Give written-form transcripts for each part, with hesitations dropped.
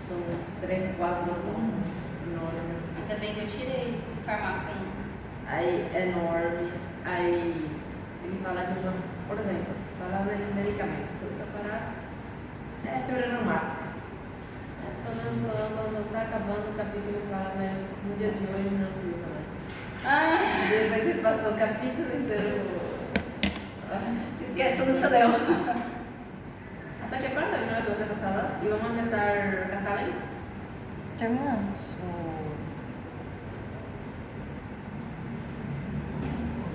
São 3, 4 tomas enormes. Ainda bem que eu tirei farmácia. Aí, enorme. Aí, ele fala de uma, por exemplo, fala de medicamento. Você precisa parar. É febre reumática. Quando tá acabando o capítulo, ele fala, mas no dia de hoje não se usa mais. E depois ele passou o capítulo inteiro. Esquece tudo que você leu. Hasta que parte terminó la clase pasada y vamos a empezar Cascabel. Terminamos o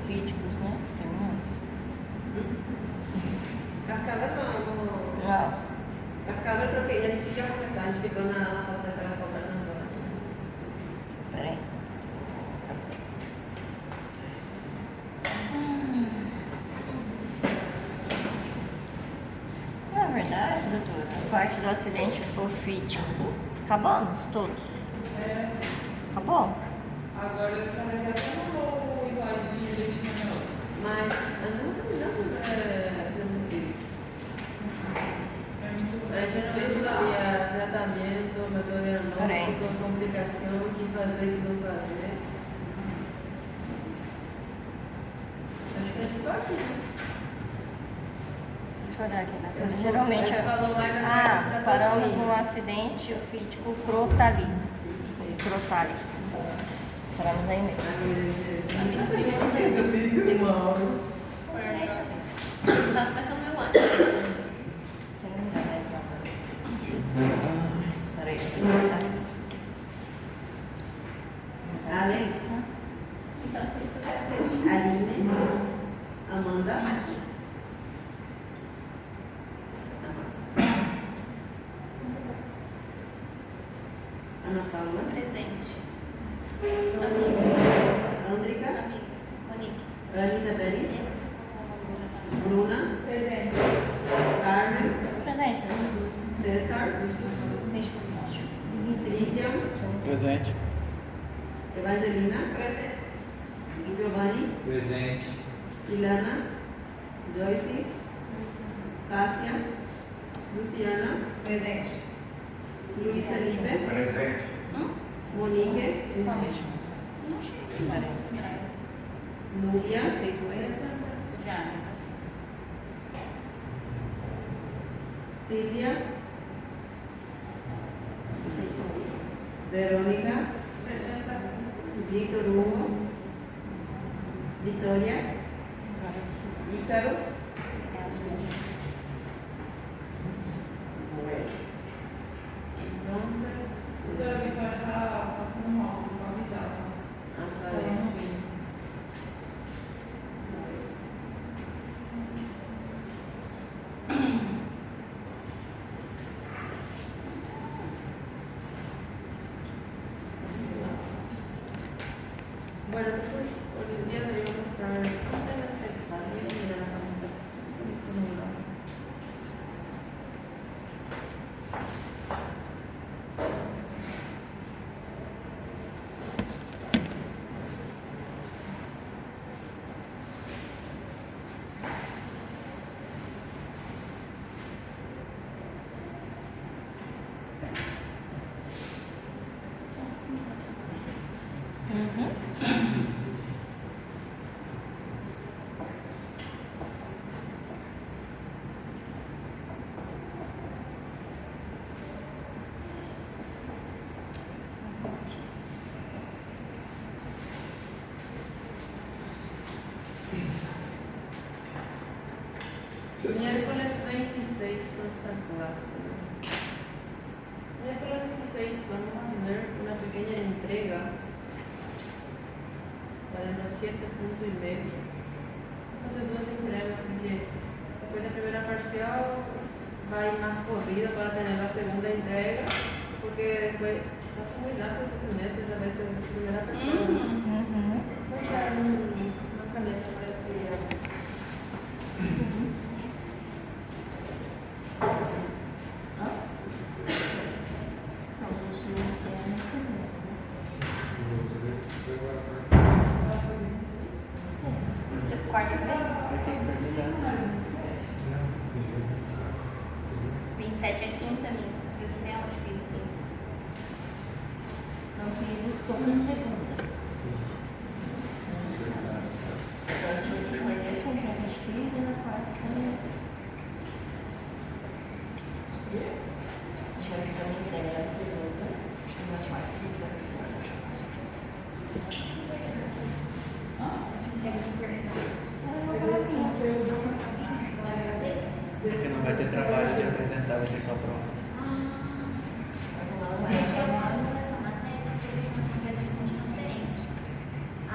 Fíticos, né? Terminamos. Cascabel no. Não. Cascabel creo que a gente ia começar, a gente ficou na pauta daquela cobra não. Peraí. Na verdade, doutora, a parte do acidente ofítico, acabamos todos? É. Acabou? Agora a senhora já até mandou o slide de leite. Mas a gente não está usando a gente não estudia tratamento, método diagnóstico, complicação, o que fazer, o que não fazer. Acho que a gente ficou aqui, né? Deixa eu olhar aqui na tela. Geralmente. Paramos num acidente ofítico crotálico. Paramos aí mesmo. Tá começando meu ano. Você não dá mais nada. Peraí, deixa eu voltar aqui. Alex, Então, por isso que eu quero ter. Aline, Amanda, Aqui. Ana Paula, Presente. Andrica, Amiga. Monique. Elizabeth, Esse você falou. Bruna, Presente. Carmen, Presente. César, Cíntia, Presente. Evangelina, Presente. Giovanni, Presente. Ilana, Joyce, Cássia, Luciana, Presente. Luiz Felipe, Presente. Monique, Não cheguei. Núbia, Aceito esse? Já. Silvia, Aceito outro. Verônica, Victor Hugo, Vitória, Agora você Ícaro, entonces, Doutora Vitória está passando mal, vou avisar. hasta Ela aí. não vem. Bueno, entonces hoy en día debemos estar antes de empezar, voy a mirar acá un cronograma. São 5. Miércoles 26 nuestra clase. Miércoles 26 vamos a tener una pequeña entrega para los 7 puntos y medio. Vamos a hacer 2 entregas porque después de primera parcial va a ir más corrido para tener la segunda entrega porque después pasa muy rápido ese semestre, a veces primera parcial. Voy a echar una caneta para estudiar. Você quarta-feira? 27 é quinta, amiga. Vocês não têm aula de física quinta. Ficou na segunda. Você não vai ter trabalho de apresentar, vai ser só prova.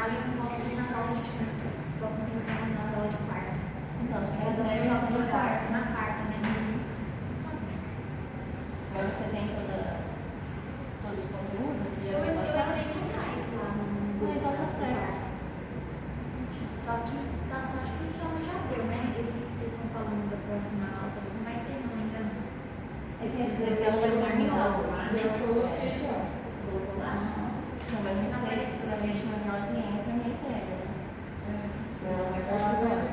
Aí eu não posso ir nas aulas de quinta, só consigo ir nas aulas de quarta. Então, você Eu vai também também faço de de quarta. quarta, na quarta, né? Agora você tem todos os conteúdos de Eu aprovação? entrei no Drive lá no Ah, então tá certo. Só que tá só acho que o esquema já deu, né? Esse que vocês estão falando da próxima aula, talvez não vai ter não ainda não. É que esse daqui é o vergonhoso lá, né? Colocou lá? Não, mas não sei se na leishmaniose entra na entrega, né? Não, é vergonhoso.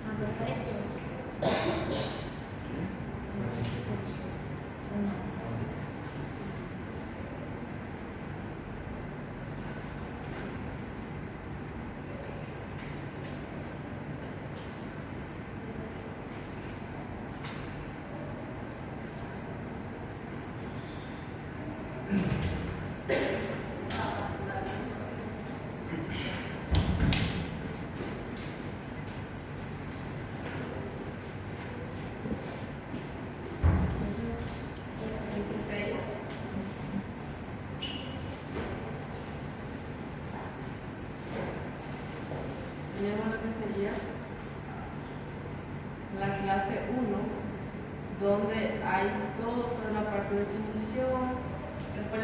Agora apareceu. Ou não? Esse 6. Tenemos lo que sería la clase 1, donde hay todo sobre la parte de definición. Después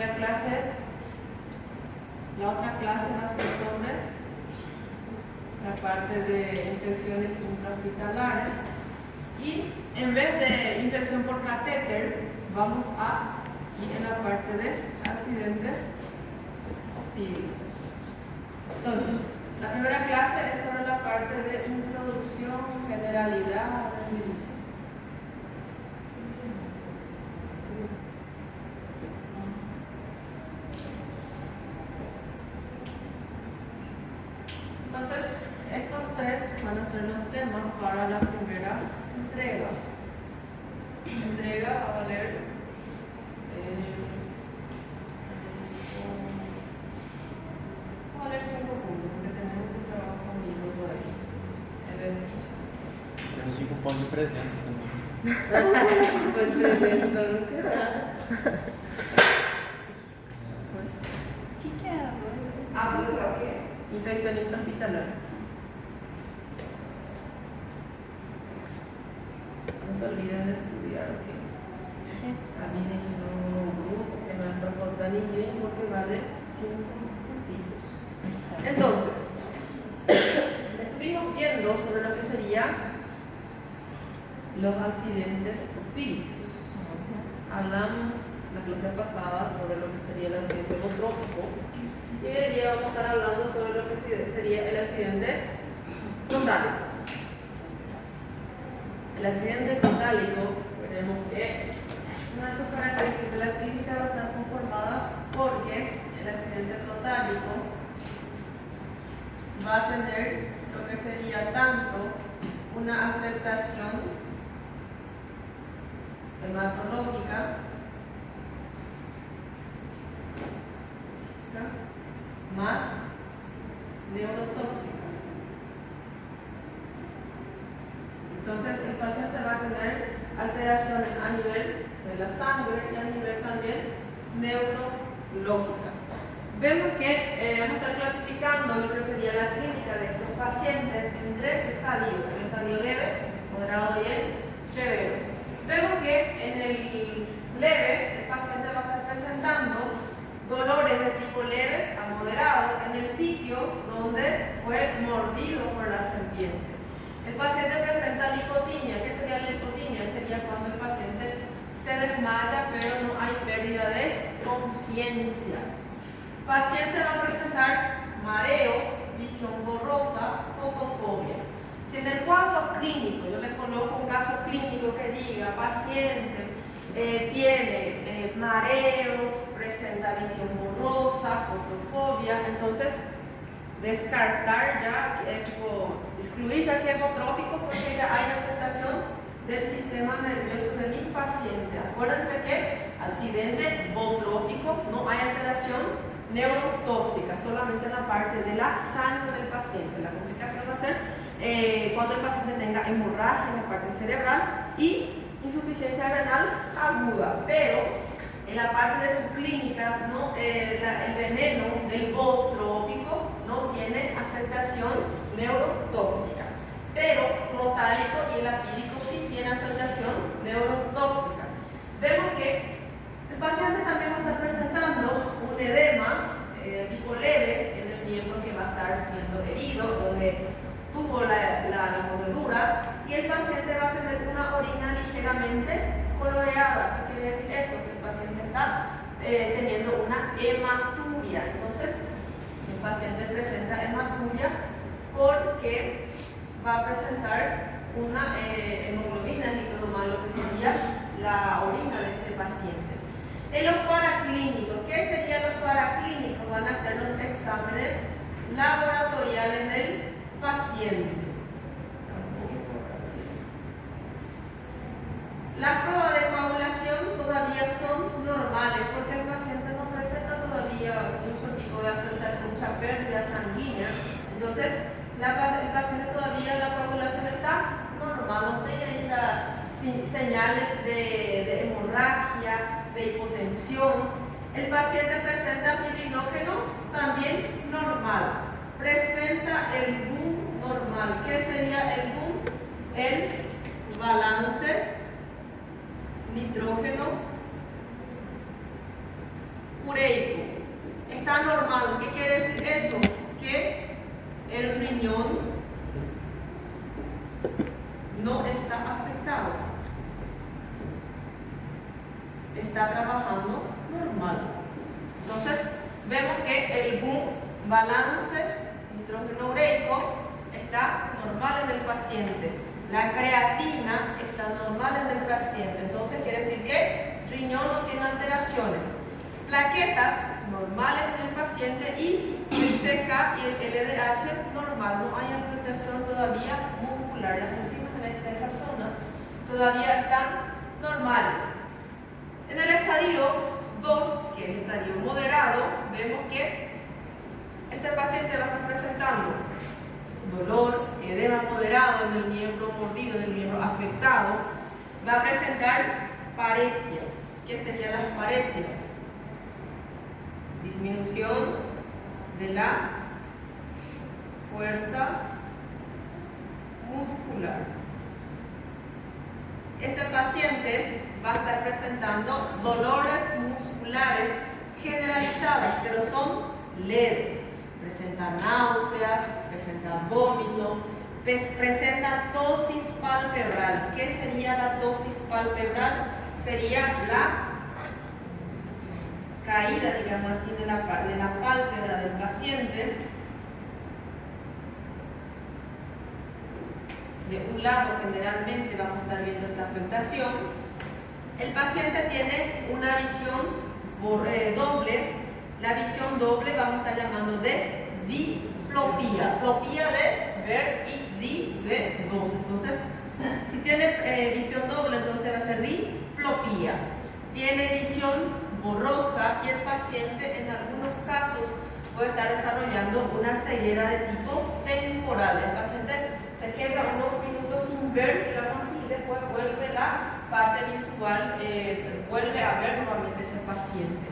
la otra clase va a ser sobre la parte de infecciones intrahospitalares. Y en vez de infección por catéter, vamos a ir en la parte de accidentes opídicos. Entonces, la primera clase es sobre la parte de introducción, generalidades. Entonces, estos tres van a ser los temas para la primera entrega. La entrega va a valer va a valer 5 puntos, porque tenemos un trabajo conmigo por ahí. Es de inicio. Tem os 5 pontos de presença também. Pues pretendo no quedar. O que é a 2? A 2 é o quê? Infección intrahospitalaria. No se olviden de estudiar, ¿ok? Sí. Avisen que no es un grupo, que no es para cortar ninguém, porque vale 5 puntitos. Entonces, estuvimos viendo sobre lo que serían los accidentes opídicos. Hablamos la clase pasada sobre lo que sería el accidente hemotrófico y hoy día vamos a estar hablando sobre lo que sería el accidente crontálico. El accidente crontálico, veremos que una de sus características, la clínica va a estar conformada porque el accidente crontálico va a tener lo que sería tanto una afectación hematológica más neurotóxica. Entonces el paciente va a tener alteraciones a nivel de la sangre y a nivel también neurológica. Vemos que vamos a estar clasificando lo que sería la clínica de estos pacientes en 3 estadios: el estadio leve, moderado y el severo. Vemos que en el leve el paciente va a estar presentando dolores de tipo leves a moderados en el sitio donde fue mordido por la serpiente. El paciente presenta lipotimia. ¿Qué sería la lipotimia? Sería cuando el paciente se desmaya pero no hay pérdida de conciencia. El paciente va a presentar mareos, visión borrosa, fotofobia paciente tiene mareos, presenta visión borrosa, fotofobia, entonces descartar ya, excluir ya que es hipotrópico porque ya hay afectación del sistema nervioso de mi paciente. Acuérdense que accidente botrópico no hay alteración neurotóxica, solamente en la parte de la sangre del paciente. La complicación va a ser cuando el paciente tenga hemorragia en la parte cerebral y insuficiencia renal aguda, pero en la parte de su clínica, ¿no? El veneno del botrópico no tiene afectación neurotóxica, pero clotálico y el apídico sí tiene afectación neurotóxica. Vemos que el paciente también va a estar presentando un edema tipo leve en el miembro que va a estar siendo herido, donde tuvo la mordedura, y el paciente va a tener una orina ligeramente coloreada. ¿Qué quiere decir eso? Que el paciente está teniendo una hematuria. Entonces, el paciente presenta hematuria porque va a presentar una hemoglobina nitronormal, lo que sería la orina de este paciente. En los paraclínicos, ¿qué serían los paraclínicos? Van a ser los exámenes laboratoriales del paciente. Las pruebas de coagulación todavía son normales porque el paciente no presenta todavía mucho tipo de afectación, mucha pérdida sanguínea. Entonces, el paciente todavía la coagulación está normal, no tiene señales de hemorragia, de hipotensión. El paciente presenta fibrinógeno también normal. Presenta el BUN normal. ¿Qué sería el BUN? El balance nitrógeno ureico. Está normal. ¿Qué quiere decir eso? Que el riñón no está afectado. Está trabajando normal. Entonces, vemos que el BUN balance nitrógeno ureico está normal en el paciente. La creatina está normal en el paciente. Entonces quiere decir que el riñón no tiene alteraciones. Plaquetas normales en el paciente y el CK y el LDH normal. No hay afectación todavía muscular. Las enzimas en esas zonas todavía están normales. En el estadio 2, que es el estadio moderado, vemos que este paciente va a estar presentando dolor, edema moderado en el miembro mordido, en el miembro afectado. Va a presentar paresias. ¿Qué serían las paresias? Disminución de la fuerza muscular. Este paciente va a estar presentando dolores musculares generalizadas, pero son leves. Presenta náuseas, presenta vómito, presenta tosis palpebral. ¿Qué sería la tosis palpebral? Sería la caída, digamos así, de la pálpebra del paciente. De un lado generalmente vamos a estar viendo esta afectación. El paciente tiene una visión doble. La visión doble vamos a estar llamando de diplopía. Plopía de ver y di de dos. Entonces, si tiene visión doble, entonces va a ser diplopía. Tiene visión borrosa y el paciente en algunos casos puede estar desarrollando una ceguera de tipo temporal. El paciente se queda unos minutos sin ver, digamos así, y después vuelve la parte visual, vuelve a ver nuevamente ese paciente.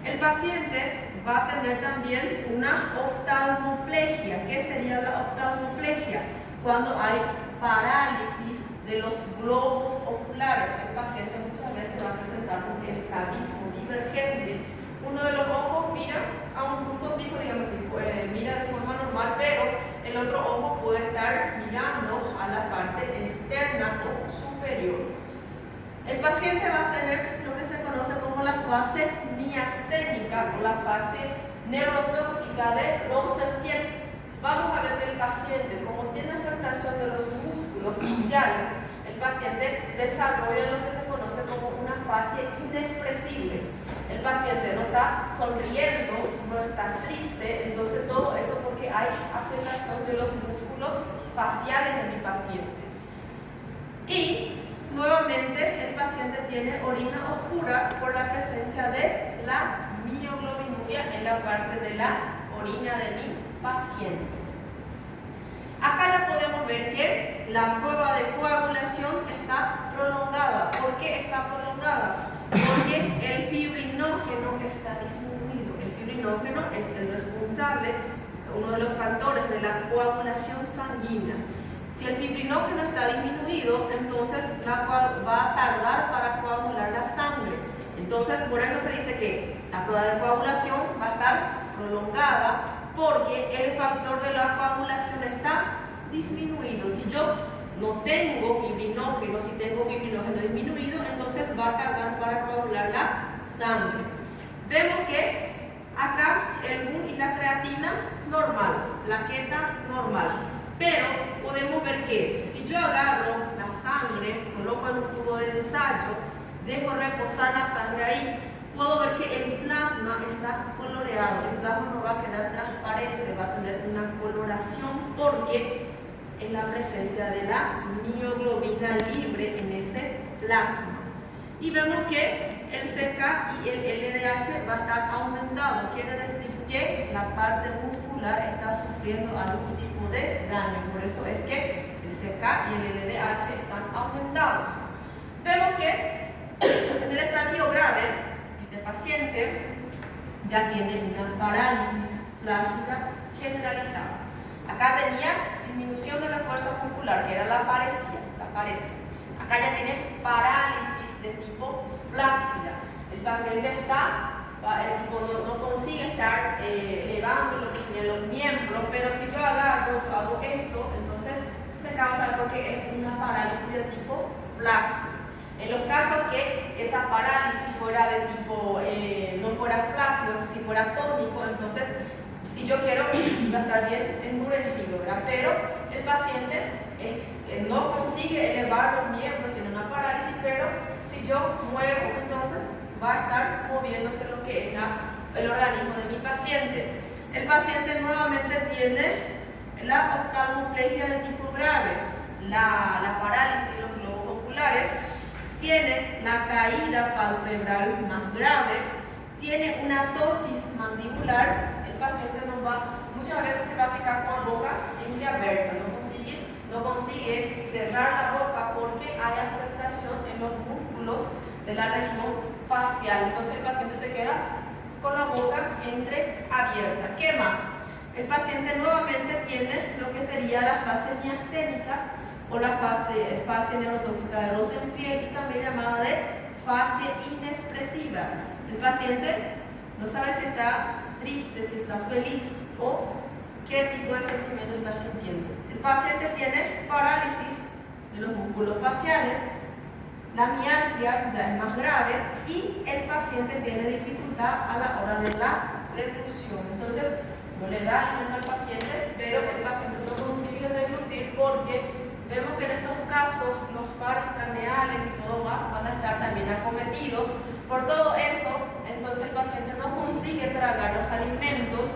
El paciente va a tener también una oftalmoplegia. ¿Qué sería la oftalmoplegia? Cuando hay parálisis de los globos oculares. El paciente muchas veces va a presentar un estrabismo divergente. Uno de los ojos mira a un punto fijo, digamos así, mira de forma normal, pero el otro ojo puede estar mirando a la parte externa o superior. El paciente va a tener lo que se conoce como la fase miasténica o la fase neurotóxica de Rosenfeld. Vamos a ver que el paciente, como tiene afectación de los músculos faciales, el paciente desarrolla lo que se conoce como una fase inexpresible. El paciente no está sonriendo, no está triste, entonces todo eso porque hay afectación de los músculos faciales de mi paciente. Y nuevamente el paciente tiene orina oscura por la presencia de la mioglobinuria en la parte de la orina de mi paciente. Acá ya podemos ver que la prueba de coagulación está prolongada. ¿Por qué está prolongada? Porque el fibrinógeno está disminuido. El fibrinógeno es el responsable, uno de los factores de la coagulación sanguínea. Si el fibrinógeno está disminuido, entonces va a tardar para coagular la sangre. Entonces, por eso se dice que la prueba de coagulación va a estar prolongada, porque el factor de la coagulación está disminuido. Si yo no tengo fibrinógeno, si tengo fibrinógeno disminuido, entonces va a tardar para coagular la sangre. Vemos que acá el BUN y la creatina normal, plaqueta normal. Pero podemos ver que si yo agarro la sangre, coloco en un tubo de ensayo, dejo reposar la sangre ahí, puedo ver que el plasma está coloreado. El plasma no va a quedar transparente, va a tener una coloración porque es la presencia de la mioglobina libre en ese plasma. Y vemos que el CK y el LDH va a estar aumentado. Quiere decir que la parte muscular está sufriendo algún tipo de daño. Por eso es que el CK y el LDH están aumentados. Vemos que en el estadio grave, este paciente ya tiene una parálisis flácida generalizada. Acá tenía disminución de la fuerza muscular, que era la paresia. Acá ya tiene parálisis de tipo flácida. El paciente no consigue estar elevando lo que serían los miembros, pero si yo hago esto, entonces se causa porque es una parálisis de tipo flácido. En los casos que esa parálisis fuera de tipo, no fuera flácido, si fuera tónico, entonces si yo quiero va a estar bien endurecido, ¿verdad? Pero el paciente no consigue elevar los miembros, tiene una parálisis, pero si yo muevo, entonces va a estar moviéndose lo que es el organismo de mi paciente. El paciente nuevamente tiene la oftalmoplegia de tipo grave, la parálisis de los globos oculares, tiene la caída palpebral más grave, tiene una tosis mandibular. El paciente muchas veces se va a fijar con la boca entreabierta, no consigue cerrar la boca porque hay afectación en los músculos de la región facial. Entonces el paciente se queda con la boca entreabierta. ¿Qué más? El paciente nuevamente tiene lo que sería la fase miasténica o la fase neurotóxica de Rosenfield, y también llamada de fase inexpresiva. El paciente no sabe si está triste, si está feliz o qué tipo de sentimiento está sintiendo. El paciente tiene parálisis de los músculos faciales, la mialgia ya es más grave y el paciente tiene dificultad a la hora de la deglución. Entonces, no le da alimento al paciente, pero el paciente no consigue deglutir porque vemos que en estos casos los pares craneales y todo más van a estar también acometidos. Por todo eso, entonces el paciente no consigue tragar los alimentos.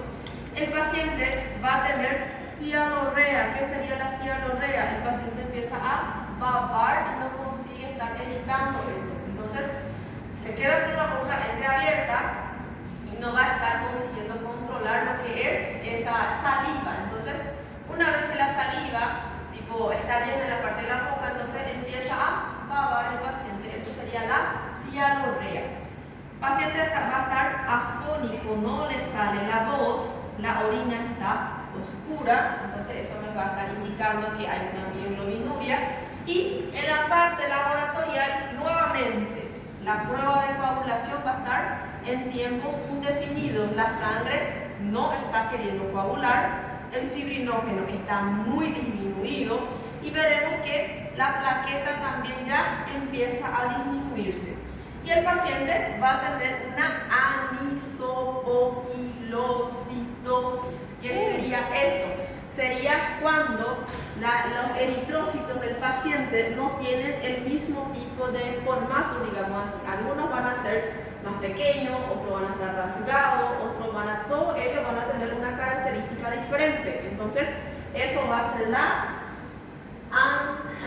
El paciente va a tener cianorrea. ¿Qué sería la cianorrea? El paciente empieza a babar y no consigue estar evitando eso. Entonces, se queda con la boca entreabierta y no va a estar consiguiendo controlar lo que es esa saliva. Entonces, una vez que la saliva está llena en la parte de la boca, entonces empieza a babar el paciente. Eso sería la cianorrea. El paciente va a estar afónico, no le sale la voz, la orina está oscura, entonces eso me va a estar indicando que hay una mioglobinuria. Y en la parte laboratorial, nuevamente, la prueba de coagulación va a estar en tiempos indefinidos. La sangre no está queriendo coagular, el fibrinógeno está muy disminuido y veremos que la plaqueta también ya empieza a disminuirse. Y el paciente va a tener una anisopoquilocitosis. ¿Qué sería eso? Sería cuando los eritrócitos del paciente no tienen el mismo tipo de formato, digamos así. Algunos van a ser más pequeños, otros van a estar rasgados, todos ellos van a tener una característica diferente. Entonces, eso va a ser la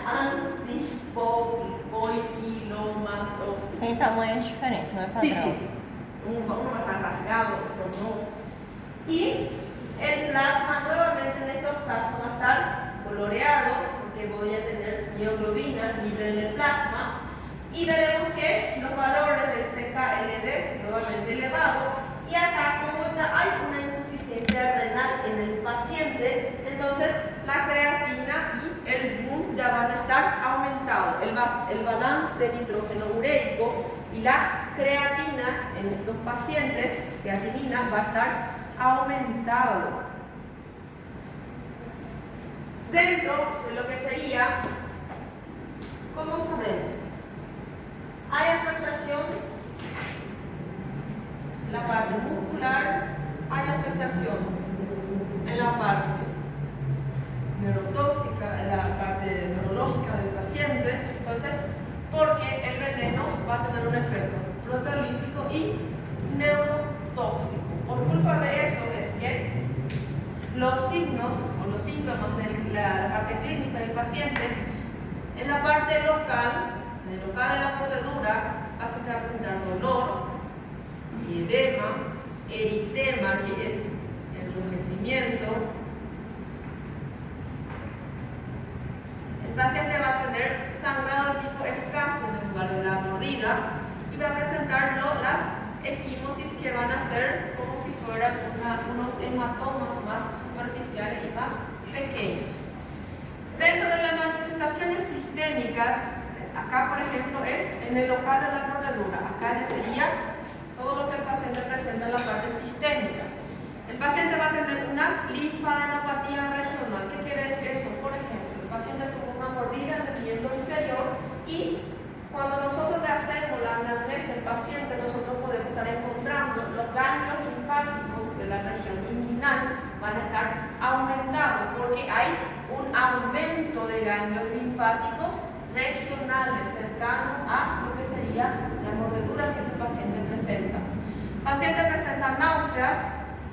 ansipoiquilomatosis. Tem tamanhos diferentes, não é padrão. Sí, sí. Uno va a estar rasgado, otro no. Y el plasma, nuevamente en estos casos, va a estar coloreado, porque voy a tener mioglobina libre en el plasma. Y veremos que los valores del CKLB nuevamente elevados. Y acá, como ya hay una insuficiencia renal en el paciente, entonces la creatina y el BUN ya van a estar aumentados. El balance nitrógeno ureico y la creatina en estos pacientes, creatinina, va a estar aumentado. Dentro de lo que sería, ¿cómo sabemos? Hay afectación en la parte muscular, hay afectación en la parte neurotóxica, en la parte neurológica del paciente. Entonces, porque el veneno va a tener un efecto proteolítico y neurotóxico. Por culpa de eso es que los signos o los síntomas de la parte clínica del paciente, en la parte local, en el local de la mordedura, hace que va a presentar dolor, edema, eritema, que es enrojecimiento. El paciente va a tener sangrado de tipo escaso en el lugar de la mordida y va a presentar las equimosis, que van a ser como si fueran unos hematomas más superficiales y más pequeños. Dentro de las manifestaciones sistémicas, acá por ejemplo es en el local de la mordedura, acá ya sería todo lo que el paciente presenta en la parte sistémica. El paciente va a tener una linfadenopatía regional. ¿Qué quiere decir eso? Por ejemplo, el paciente tuvo una mordida en el miembro inferior y cuando nosotros le hacemos la anamnesis al paciente, nosotros podemos estar encontrando los ganglios linfáticos de la región inguinal van a estar aumentados porque hay un aumento de ganglios linfáticos regionales cercanos a lo que sería la mordedura que ese paciente presenta. Paciente presenta náuseas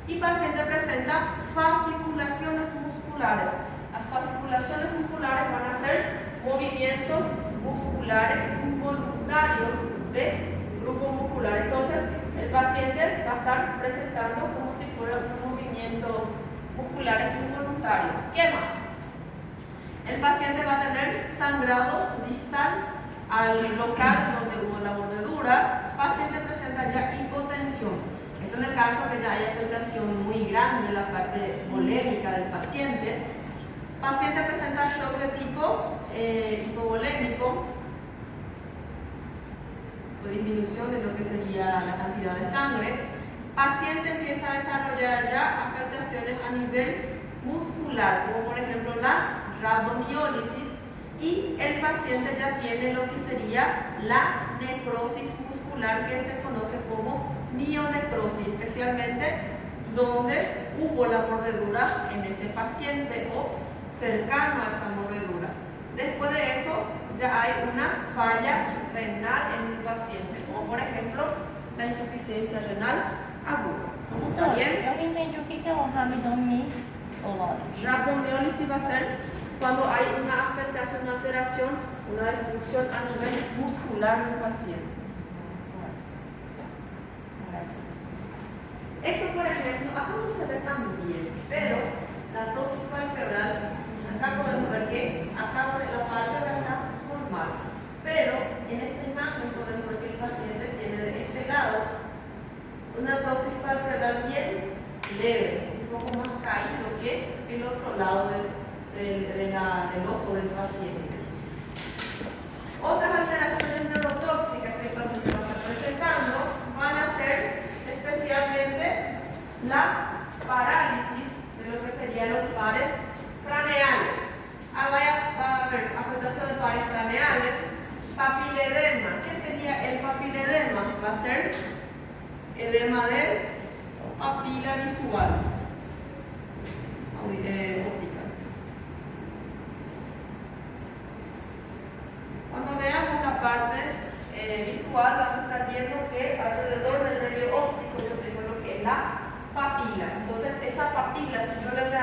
y paciente presenta fasciculaciones musculares. Las fasciculaciones musculares van a ser movimientos musculares involuntarios de grupo muscular. Entonces, el paciente va a estar presentando como si fueran movimientos musculares involuntarios. ¿Qué más? El paciente va a tener sangrado distal al local donde hubo la mordedura. El paciente presenta ya hipotensión. Esto en el caso que ya hay afectación muy grande en la parte volémica del paciente. El paciente presenta shock de tipo hipovolémico, o disminución de lo que sería la cantidad de sangre. Paciente empieza a desarrollar ya afectaciones a nivel muscular, como por ejemplo la rhabdomiólisis, y el paciente ya tiene lo que sería la necrosis muscular, que se conoce como mionecrosis, especialmente donde hubo la mordedura en ese paciente o cercano a esa mordedura. Después de eso ya hay una falla renal en el paciente, como por ejemplo la insuficiencia renal aguda. ¿Está Doutor, bien? eu entendi o que é uma rabdomiólise. Rhabdomiólisis va a ser cuando hay una afectación, una alteración, una destrucción a nivel muscular del paciente. Gracias. Esto, por ejemplo, acá no se ve tan bien, pero la tosis palpebral, acá podemos ver que acá por la pálpebra está normal, pero en esta imagen podemos ver que el paciente tiene de este lado una tosis palpebral bien leve, un poco más caído que el otro lado del ojo del paciente. Otras alteraciones neurotóxicas que el paciente va a estar presentando van a ser especialmente la parálisis de lo que serían los pares craneales. Va a haber afectación de pares craneales, papiledema. ¿Qué sería el papiledema? Va a ser edema de papila visual óptica.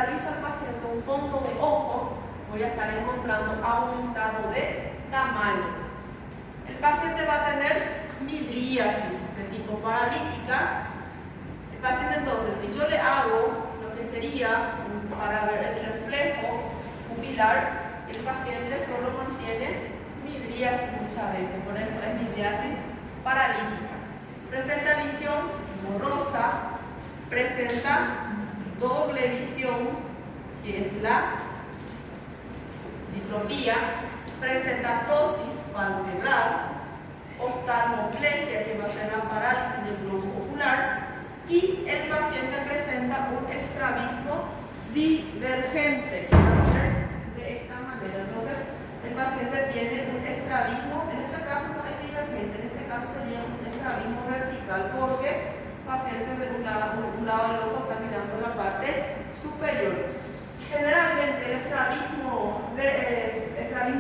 realizo al paciente un fondo de ojo, voy a estar encontrando aumentado de tamaño. El paciente va a tener midriasis de tipo paralítica. El paciente entonces, si yo le hago lo que sería para ver el reflejo pupilar, el paciente solo mantiene midriasis muchas veces, por eso es midriasis paralítica. Presenta visión borrosa, presenta doble visión, que es la diplopía, presenta ptosis palpebral, oftalmoplegia, que va a ser la parálisis del globo ocular, y el paciente presenta un estrabismo divergente, que va a ser de esta manera. Entonces, el paciente tiene un estrabismo, en este caso no es divergente, en este caso sería un estrabismo vertical, porque el paciente de un lado del ojo está mirando la parte superior. Generalmente el estrabismo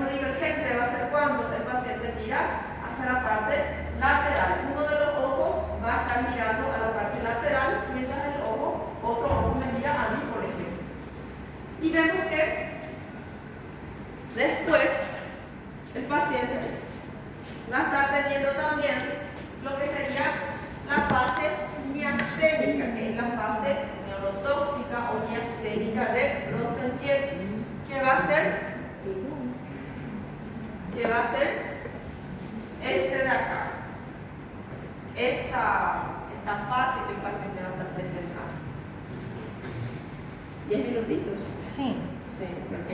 divergente va a ser cuando el paciente mira hacia la parte lateral. Uno de los ojos va a estar mirando a la parte lateral, mientras otro ojo me mira a mí, por ejemplo. Y vemos que después el paciente va a estar teniendo también lo que sería la fase miasténica, que es la fase neurotóxica o miasténica de Rosenfeld, que va a ser este de acá, esta fase que el paciente va a estar presentando. 10 minutitos. Sí. Sí, porque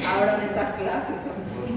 ahora en estas clases también.